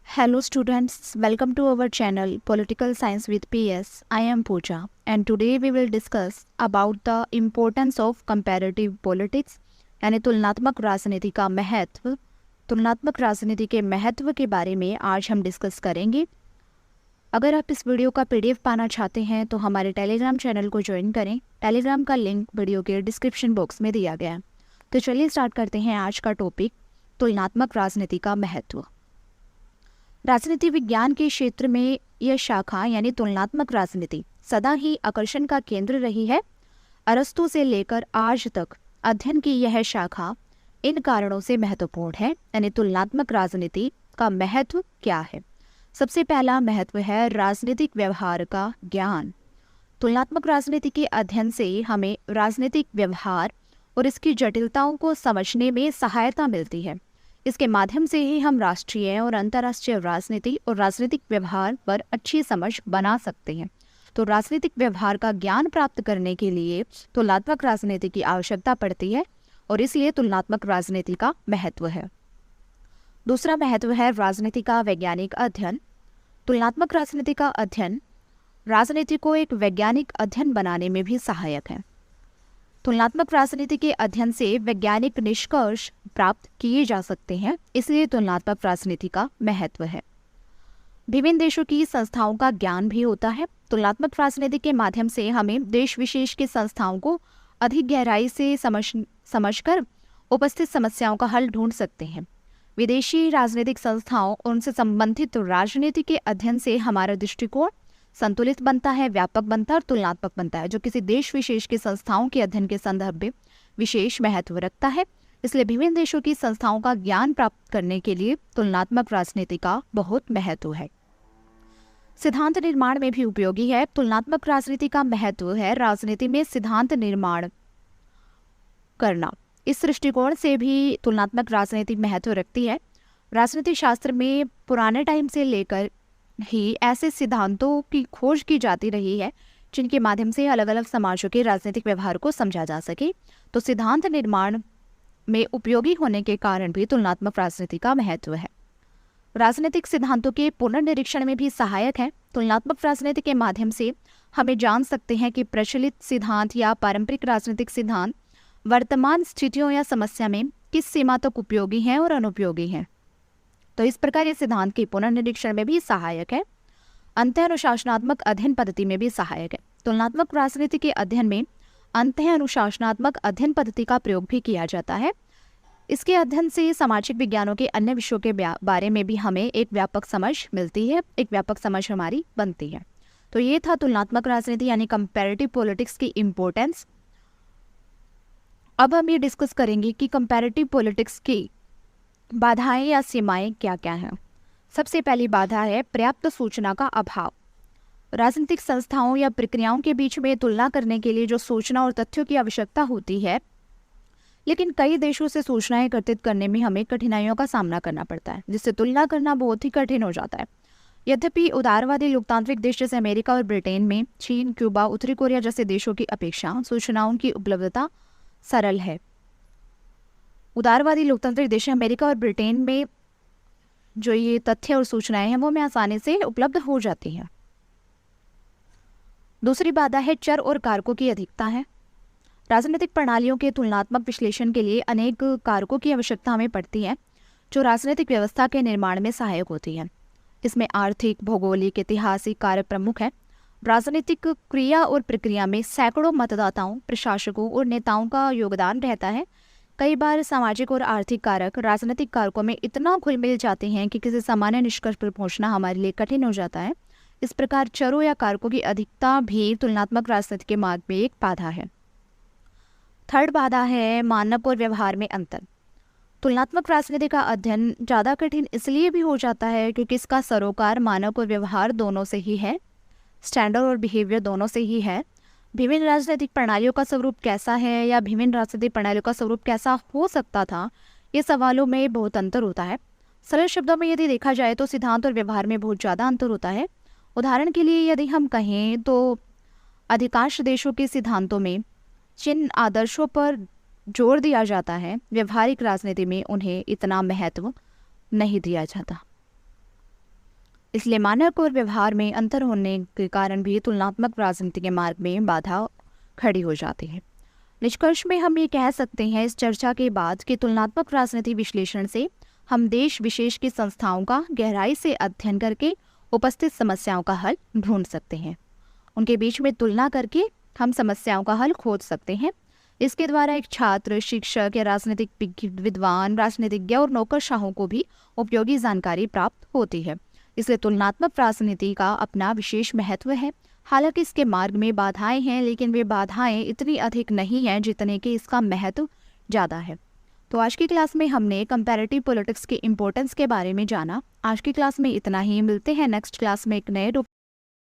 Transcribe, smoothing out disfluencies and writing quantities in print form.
Hello students, welcome to our channel Political Science with PS. I am Pooja and today we will discuss about the importance of comparative politics यानी तुलनात्मक राजनीति का महत्व। तुलनात्मक राजनीति के महत्व के बारे में आज हम डिस्कस करेंगे। अगर आप इस वीडियो का PDF पाना चाहते हैं तो हमारे टेलीग्राम चैनल को ज्वाइन करें। टेलीग्राम का लिंक वीडियो के डिस्क्रिप्शन बॉक्स में दिया गया है। तो चलिए स्टार्ट करते हैं आज का टॉपिक, तुलनात्मक राजनीति का महत्व। राजनीति विज्ञान के क्षेत्र में यह शाखा यानी तुलनात्मक राजनीति सदा ही आकर्षण का केंद्र रही है। अरस्तु से लेकर आज तक अध्ययन की यह शाखा इन कारणों से महत्वपूर्ण है। यानी तुलनात्मक राजनीति का महत्व क्या है? सबसे पहला महत्व है राजनीतिक व्यवहार का ज्ञान। तुलनात्मक राजनीति के अध्ययन से हमें राजनीतिक व्यवहार और इसकी जटिलताओं को समझने में सहायता मिलती है। इसके माध्यम से ही हम राष्ट्रीय और अंतर्राष्ट्रीय राजनीति और राजनीतिक व्यवहार पर अच्छी समझ बना सकते हैं। तो राजनीतिक व्यवहार का ज्ञान प्राप्त करने के लिए तुलनात्मक राजनीति की आवश्यकता पड़ती है और इसलिए तुलनात्मक राजनीति का महत्व है। दूसरा महत्व है राजनीति का वैज्ञानिक अध्ययन। तुलनात्मक राजनीति का अध्ययन राजनीति को एक वैज्ञानिक अध्ययन बनाने में भी सहायक है। तुलनात्मक राजनीति के अध्ययन से वैज्ञानिक निष्कर्ष प्राप्त किए जा सकते हैं, इसलिए तुलनात्मक राजनीति का महत्व है। विभिन्न देशों की संस्थाओं का ज्ञान भी होता है। तुलनात्मक राजनीति के माध्यम से हमें देश विशेष की संस्थाओं को अधिक गहराई से समझकर उपस्थित समस्याओं का हल ढूंढ सकते हैं। विदेशी राजनीतिक संस्थाओं और उनसे संबंधित राजनीति के अध्ययन से हमारा दृष्टिकोण संतुलित बनता है, व्यापक बनता है और तुलनात्मक बनता है, जो किसी देश विशेष की संस्थाओं के अध्ययन के संदर्भ में विशेष महत्व रखता है। इसलिए विभिन्न देशों की संस्थाओं का ज्ञान प्राप्त करने के लिए तुलनात्मक राजनीति का बहुत महत्व है। सिद्धांत निर्माण में भी उपयोगी है। तुलनात्मक राजनीति का महत्व है राजनीति में सिद्धांत निर्माण करना। इस दृष्टिकोण से भी तुलनात्मक राजनीति महत्व रखती है। राजनीति शास्त्र में पुराने टाइम से लेकर ही ऐसे सिद्धांतों की खोज की जाती रही है जिनके माध्यम से अलग अलग समाजों के राजनीतिक व्यवहार को समझा जा सके। तो सिद्धांत निर्माण में उपयोगी होने के कारण भी तुलनात्मक राजनीति का महत्व है। राजनीतिक सिद्धांतों के पुनर्निरीक्षण में भी सहायक है। तुलनात्मक राजनीति के माध्यम से हमें जान सकते हैं कि प्रचलित सिद्धांत या पारंपरिक राजनीतिक सिद्धांत वर्तमान स्थितियों या समस्या में किस सीमा तक उपयोगी हैं और अनुपयोगी हैं। तो इस प्रकार ये सिद्धांत के पुनर्निरीक्षण में भी सहायक है। अंतः अनुशासनात्मक अध्ययन पद्धति में भी सहायक है। तुलनात्मक राजनीति के अध्ययन में अंतः अनुशासनात्मक अध्ययन पद्धति का प्रयोग भी किया जाता है। इसके अध्ययन से सामाजिक विज्ञानों के अन्य विषयों के बारे में भी हमें एक व्यापक समझ मिलती है, एक व्यापक समझ हमारी बनती है। तो ये था तुलनात्मक राजनीति यानी कंपैरेटिव पॉलिटिक्स की इम्पोर्टेंस। अब हम ये डिस्कस करेंगे कि कंपैरेटिव पॉलिटिक्स की बाधाएं या सीमाएं क्या क्या हैं। सबसे पहली बाधा है पर्याप्त सूचना का अभाव। राजनीतिक संस्थाओं या प्रक्रियाओं के बीच में तुलना करने के लिए जो सूचना और तथ्यों की आवश्यकता होती है, लेकिन कई देशों से सूचनाएं एकत्रित करने में हमें कठिनाइयों का सामना करना पड़ता है, जिससे तुलना करना बहुत ही कठिन हो जाता है। यद्यपि उदारवादी लोकतांत्रिक देश जैसे अमेरिका और ब्रिटेन में चीन, क्यूबा, उत्तरी कोरिया जैसे देशों की अपेक्षा सूचनाओं की उपलब्धता सरल है। उदारवादी लोकतांत्रिक देश अमेरिका और ब्रिटेन में जो ये तथ्य और सूचनाएं हैं वो हमें आसानी से उपलब्ध हो जाती हैं। दूसरी बाधा है चर और कारकों की अधिकता है। राजनीतिक प्रणालियों के तुलनात्मक विश्लेषण के लिए अनेक कारकों की आवश्यकता हमें पड़ती है जो राजनीतिक व्यवस्था के निर्माण में सहायक होती है। इसमें आर्थिक, भौगोलिक, ऐतिहासिक कारक प्रमुख है। राजनीतिक क्रिया और प्रक्रिया में सैकड़ों मतदाताओं, प्रशासकों और नेताओं का योगदान रहता है। कई बार सामाजिक और आर्थिक कारक राजनीतिक कारकों में इतना घुल मिल जाते हैं कि किसी सामान्य निष्कर्ष पर पहुंचना हमारे लिए कठिन हो जाता है। इस प्रकार चरों या कारकों की अधिकता भी तुलनात्मक राजनीति के मार्ग में एक बाधा है। थर्ड बाधा है मानक और व्यवहार में अंतर। तुलनात्मक राजनीति का अध्ययन ज़्यादा कठिन इसलिए भी हो जाता है क्योंकि इसका सरोकार मानक और व्यवहार दोनों से ही है, स्टैंडर्ड और बिहेवियर दोनों से ही है। विभिन्न राजनीतिक प्रणालियों का स्वरूप कैसा है या विभिन्न राजनीतिक प्रणालियों का स्वरूप कैसा हो सकता था, ये सवालों में बहुत अंतर होता है। सरल शब्दों में यदि देखा जाए तो सिद्धांत और व्यवहार में बहुत ज़्यादा अंतर होता है। उदाहरण के लिए यदि हम कहें तो अधिकांश देशों के सिद्धांतों में जिन आदर्शों पर जोर दिया जाता है, व्यवहारिक राजनीति में उन्हें इतना महत्व नहीं दिया जाता। इसलिए मानक और व्यवहार में अंतर होने के कारण भी तुलनात्मक राजनीति के मार्ग में बाधा खड़ी हो जाती है। निष्कर्ष में हम ये कह सकते हैं इस चर्चा के बाद कि तुलनात्मक राजनीति विश्लेषण से हम देश विशेष की संस्थाओं का गहराई से अध्ययन करके उपस्थित समस्याओं का हल ढूंढ सकते हैं। उनके बीच में तुलना करके हम समस्याओं का हल खोज सकते हैं। इसके द्वारा एक छात्र, शिक्षक या राजनीतिक विद्वान, राजनीतिज्ञ और नौकरशाहों को भी उपयोगी जानकारी प्राप्त होती है। इसलिए तुलनात्मक राजनीति का अपना विशेष महत्व है। हालांकि इसके मार्ग में बाधाएं हैं, लेकिन वे बाधाएं इतनी अधिक नहीं हैं जितने कि इसका महत्व ज़्यादा है। तो आज की क्लास में हमने कंपैरेटिव पॉलिटिक्स के इम्पोर्टेंस के बारे में जाना। आज की क्लास में इतना ही। मिलते हैं नेक्स्ट क्लास में एक नए